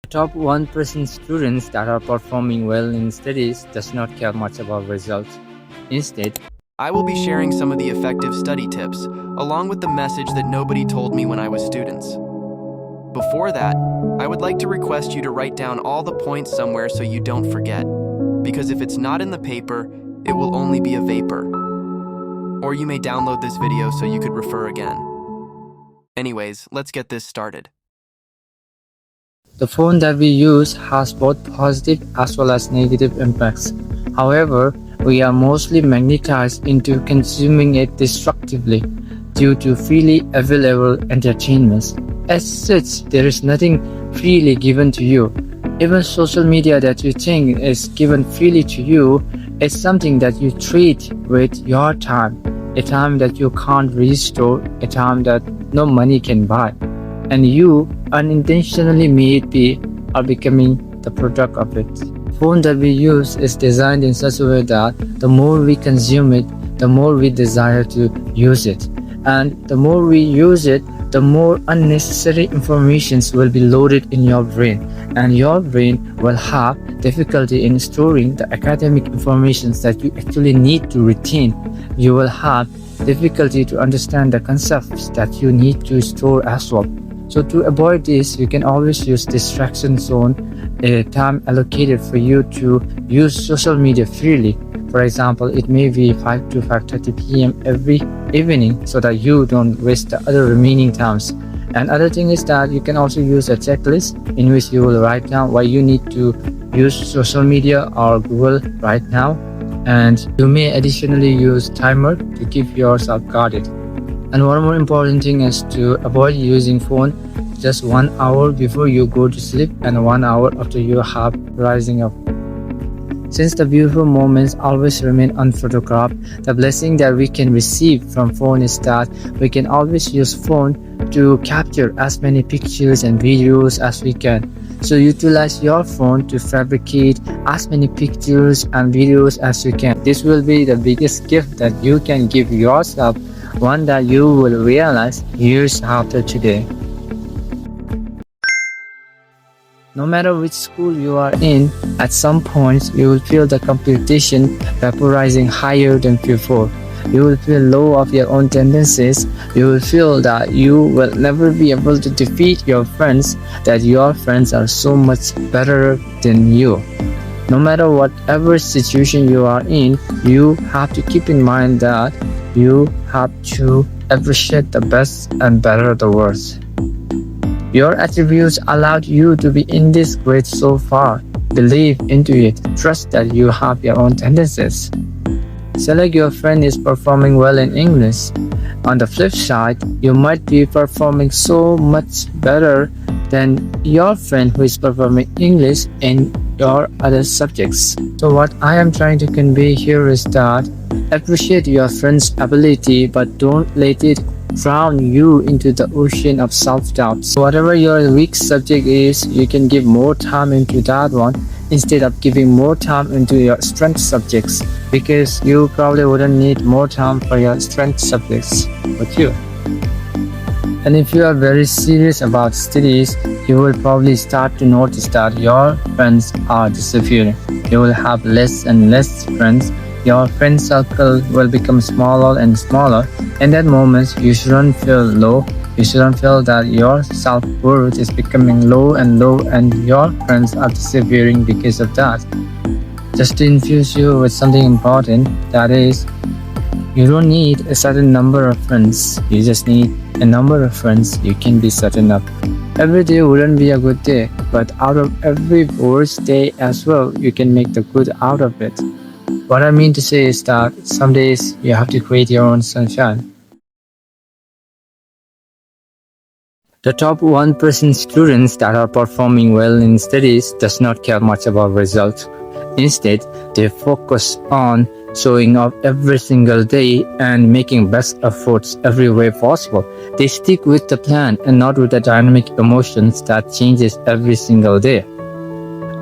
Top 1% students that are performing well in studies does not care much about results. Instead, I will be sharing some of the effective study tips, along with the message that nobody told me when I was students. Before that, I would like to request you to write down all the points somewhere so you don't forget, because if it's not in the paper, it will only be a vapor. Or you may download this video so you could refer again. Anyways, let's get this started. the phone that we use has both positive as well as negative impacts. However, we are mostly magnetized into consuming it destructively due to freely available entertainments. As such, there is nothing freely given to you. Even social media that you think is given freely to you is something that you treat with your time, a time that you can't restore, a time that no money can buy. And you unintentionally may be are becoming the product of it. The phone that we use is designed in such a way that the more we consume it, the more we desire to use it. And the more we use it, the more unnecessary informations will be loaded in your brain, and your brain will have difficulty in storing the academic informations that you actually need to retain. You will have difficulty to understand the concepts that you need to store as well. So to avoid this, you can always use distraction zone, a time allocated for you to use social media freely. For example, it may be 5 to 5:30 p.m. every evening so that you don't waste the other remaining times. And other thing is that you can also use a checklist in which you will write down why you need to use social media or Google right now. And you may additionally use timer to keep yourself guarded. And one more important thing is to avoid using phone just 1 hour before you go to sleep and 1 hour after you have rising up. Since the beautiful moments always remain unphotographed, the blessing that we can receive from phone is that we can always use phone to capture as many pictures and videos as we can. So utilize your phone to fabricate as many pictures and videos as you can. This will be the biggest gift that you can give yourself, one that you will realize years after today. No matter which school you are in, at some points you will feel the competition vaporizing higher than before. You will feel low of your own tendencies. You will feel that you will never be able to defeat your friends, that your friends are so much better than you. No matter whatever situation you are in, you have to keep in mind that you have to appreciate the best and better the worst. Your attributes allowed you to be in this grade so far. Believe into it. Trust that you have your own tendencies. Select your friend is performing well in English. On the flip side, you might be performing so much better than your friend who is performing English in your other subjects. So what I am trying to convey here is that appreciate your friend's ability, but don't let it drown you into the ocean of self-doubt. So whatever your weak subject is, you can give more time into that one instead of giving more time into your strength subjects, because you probably wouldn't need more time for your strength subjects with you. And if you are very serious about studies, you will probably start to notice that your friends are disappearing. You will have less and less friends. Your friend circle will become smaller and smaller. In that moment, you shouldn't feel low. You shouldn't feel that your self-worth is becoming low and your friends are disappearing because of that. Just to infuse you with something important, that is, you don't need a certain number of friends. You just need a number of friends you can be certain of. Every day wouldn't be a good day, but out of every worst day as well, you can make the good out of it. What I mean to say is that some days you have to create your own sunshine. The top 1% students that are performing well in studies does not care much about results. Instead, they focus on showing up every single day and making best efforts every way possible. They stick with the plan and not with the dynamic emotions that changes every single day.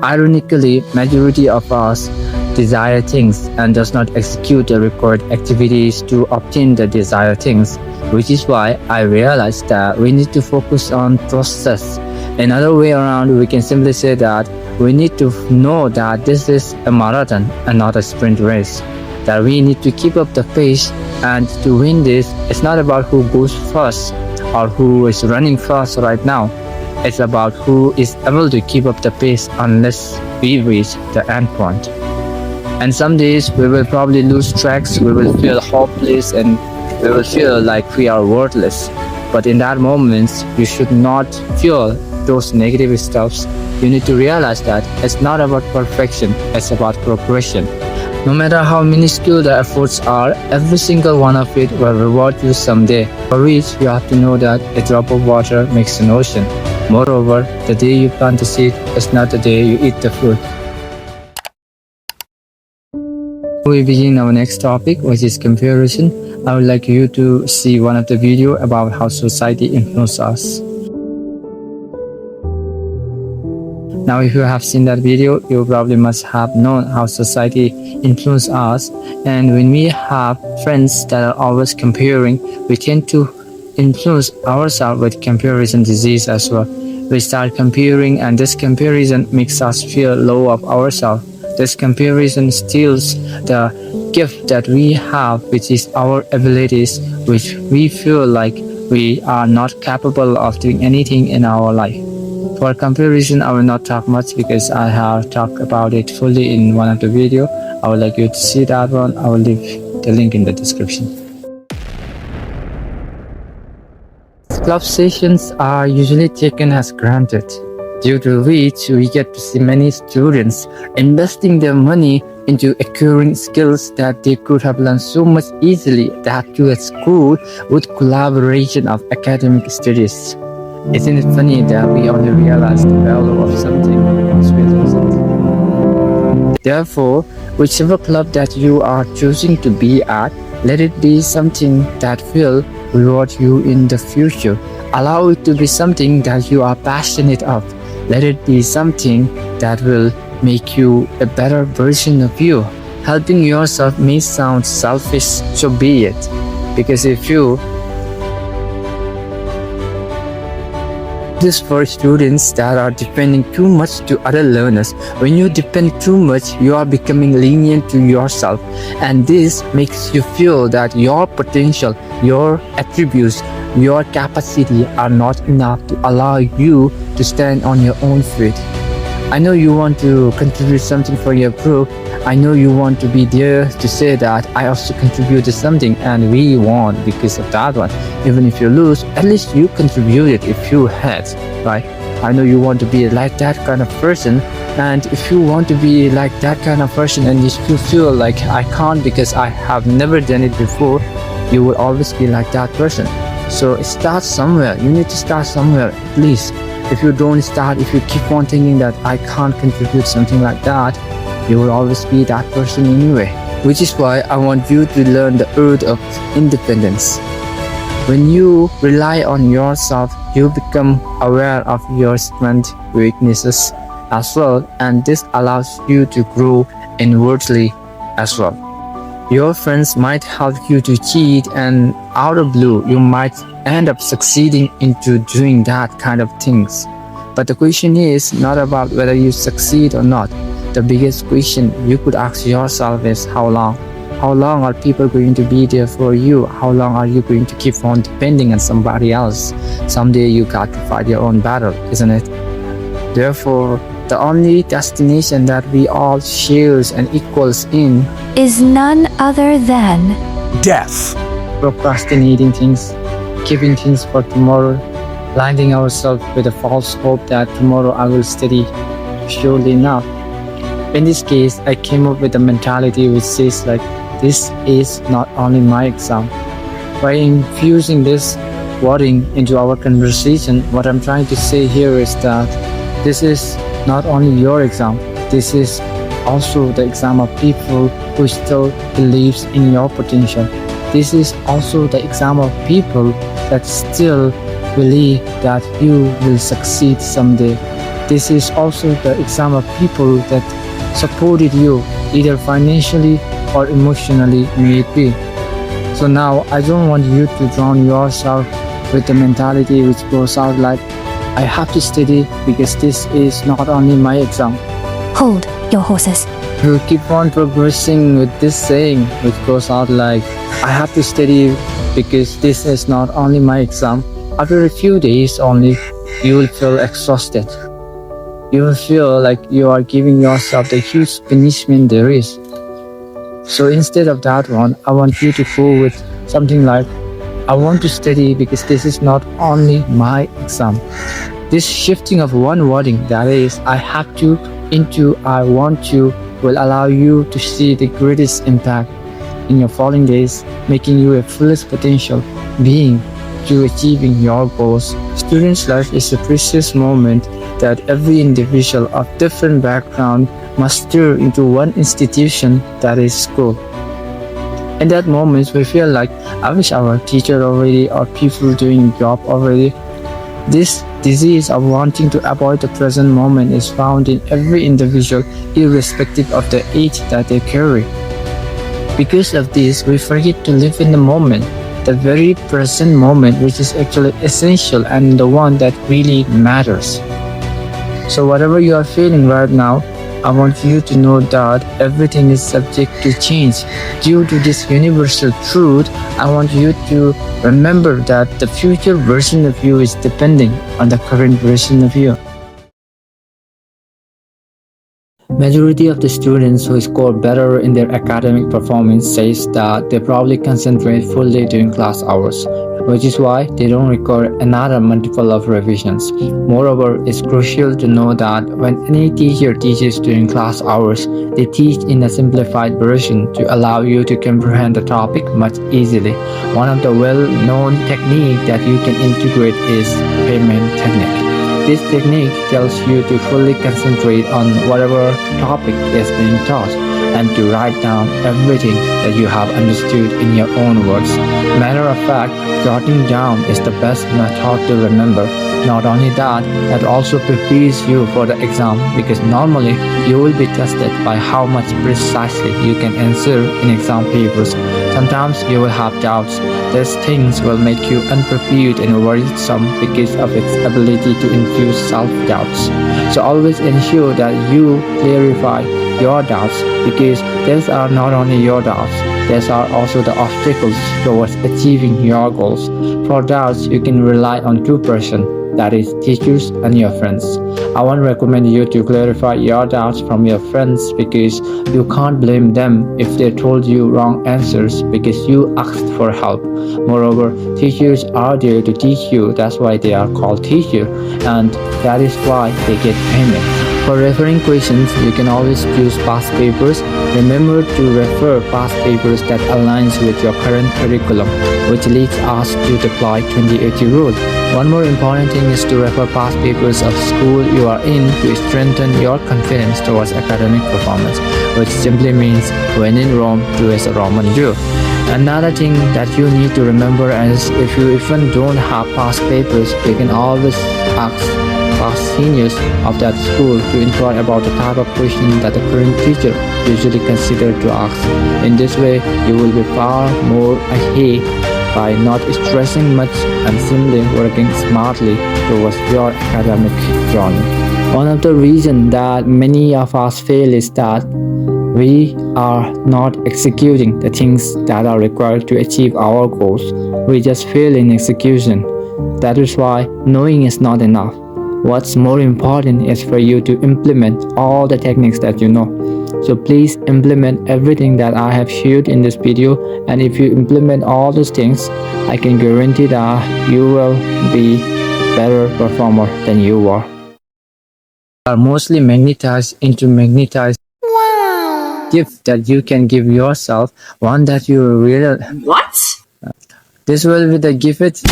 Ironically, majority of us desire things and does not execute the required activities to obtain the desired things, which is why I realized that we need to focus on process Another way around, we can simply say that we need to know that this is a marathon and not a sprint race. That we need to keep up the pace, and to win this, it's not about who goes first or who is running fast right now. It's about who is able to keep up the pace unless we reach the end point. And some days we will probably lose tracks, we will feel hopeless, and we will feel like we are worthless. But in that moment, you should not feel those negative stuffs. You need to realize that it's not about perfection, it's about progression. No matter how minuscule the efforts are, every single one of it will reward you someday. For which you have to know that a drop of water makes an ocean. Moreover, the day you plant the seed is not the day you eat the fruit. We begin our next topic, which is comparison. I would like you to see one of the video about how society influences us. Now, if you have seen that video, you probably must have known how society influences us. And when we have friends that are always comparing, we tend to influence ourselves with comparison disease as well. We start comparing, and this comparison makes us feel low of ourselves. This comparison steals the gift that we have, which is our abilities, which we feel like we are not capable of doing anything in our life. For comparison, I will not talk much because I have talked about it fully in one of the video. I would like you to see that one. I will leave the link in the description. Club sessions are usually taken as granted, due to which we get to see many students investing their money into acquiring skills that they could have learned so much easily, that too at school with collaboration of academic studies. Isn't it funny that we only realize the value of something once we lose it? Therefore, whichever club that you are choosing to be at, let it be something that will reward you in the future. Allow it to be something that you are passionate of. Let it be something that will make you a better version of you. Helping yourself may sound selfish, so be it. Because if you this for students that are depending too much to other learners, when you depend too much, you are becoming lenient to yourself, and this makes you feel that your potential, your attributes, your capacity are not enough to allow you to stand on your own feet. I know you want to contribute something for your group. I know you want to be there to say that I also contributed something and we won because of that one. Even if you lose, at least you contributed if you had, right? I know you want to be like that kind of person, and if you want to be like that kind of person and you feel like I can't because I have never done it before, you will always be like that person. So start somewhere. You need to start somewhere at least. If you don't start, if you keep on thinking that I can't contribute something like that, you will always be that person anyway. Which is why I want you to learn the art of independence. When you rely on yourself, you become aware of your strengths, weaknesses as well, and this allows you to grow inwardly as well. Your friends might help you to cheat, and out of blue, you might end up succeeding into doing that kind of things. But the question is not about whether you succeed or not. The biggest question you could ask yourself is how long? How long are people going to be there for you? How long are you going to keep on depending on somebody else? Someday you got to fight your own battle, isn't it? Therefore, the only destination that we all shares and equals in is none other than death. Procrastinating things, keeping things for tomorrow, blinding ourselves with a false hope that tomorrow I will study. Surely enough. In this case, I came up with a mentality which says like, this is not only my exam. By infusing this wording into our conversation, what I'm trying to say here is that this is not only your exam, this is also the exam of people who still believes in your potential. This is also the exam of people that still believe that you will succeed someday. This is also the exam of people that supported you either financially or emotionally, may it be. So now I don't want you to drown yourself with the mentality which goes out like, I have to study because this is not only my exam. Hold your horses. You keep on progressing with this saying, which goes out like, I have to study because this is not only my exam. After a few days only, you will feel exhausted. You will feel like you are giving yourself the huge punishment there is. So instead of that one, I want you to go with something like, I want to study because this is not only my exam. This shifting of one wording, that is, I have to, into I want to, will allow you to see the greatest impact in your following days, making you a fullest potential being to achieving your goals. Students' life is a precious moment that every individual of different background must steer into one institution, that is school. In that moment, we feel like, I wish I were a teacher already or people doing job already. This disease of wanting to avoid the present moment is found in every individual, irrespective of the age that they carry. Because of this, we forget to live in the moment, the very present moment, which is actually essential and the one that really matters. So whatever you are feeling right now, I want you to know that everything is subject to change. Due to this universal truth, I want you to remember that the future version of you is depending on the current version of you. Majority of the students who score better in their academic performance says that they probably concentrate fully during class hours, which is why they don't require another multiple of revisions. Moreover, it's crucial to know that when any teacher teaches during class hours, they teach in a simplified version to allow you to comprehend the topic much easily. One of the well-known techniques that you can integrate is payment technique. This technique tells you to fully concentrate on whatever topic is being taught and to write down everything that you have understood in your own words. Matter of fact, jotting down is the best method to remember. Not only that, it also prepares you for the exam because normally you will be tested by how much precisely you can answer in exam papers. Sometimes you will have doubts. These things will make you unprepared and worrisome because of its ability to infuse self-doubts. So always ensure that you clarify your doubts because these are not only your doubts, these are also the obstacles towards achieving your goals. For doubts, you can rely on two persons, that is teachers and your friends. I want to recommend you to clarify your doubts from your friends because you can't blame them if they told you wrong answers because you asked for help. Moreover, teachers are there to teach you, that's why they are called teachers, and that is why they get payment. For referring questions, you can always choose past papers. Remember to refer past papers that aligns with your current curriculum, which leads us to deploy 2080 rule. One more important thing is to refer past papers of school you are in to strengthen your confidence towards academic performance, which simply means when in Rome, do as a Roman do. Another thing that you need to remember is if you even don't have past papers, you can always ask past seniors of that school to inquire about the type of question that the current teacher usually considers to ask. In this way, you will be far more ahead by not stressing much and simply working smartly towards your academic journey. One of the reasons that many of us fail is that we are not executing the things that are required to achieve our goals. We just fail in execution. That is why knowing is not enough. What's more important is for you to implement all the techniques that you know. So please implement everything that I have shared in this video, and if you implement all those things, I can guarantee that you will be better performer than you were. Are mostly magnetized into magnetized gift that you can give yourself, one that you really. What? This will be the gift.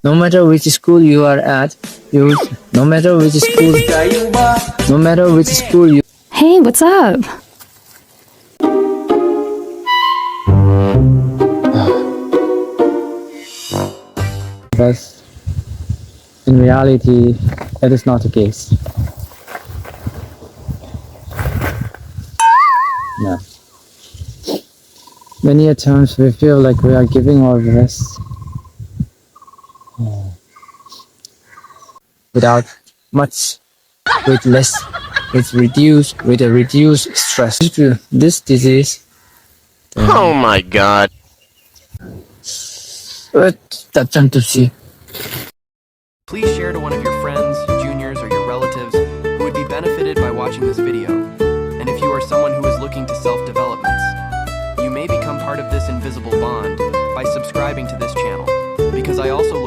No matter which school you are at, no matter which school you. Hey, what's up? But in reality, it is not the case. No. Many a times we feel like we are giving our best. without much, with a reduced stress. Due to this disease, Oh my god. that's to see. Please share to one of your friends, juniors, or your relatives who would be benefited by watching this video. And if you are someone who is looking to self-developments, you may become part of this invisible bond by subscribing to this channel, because I also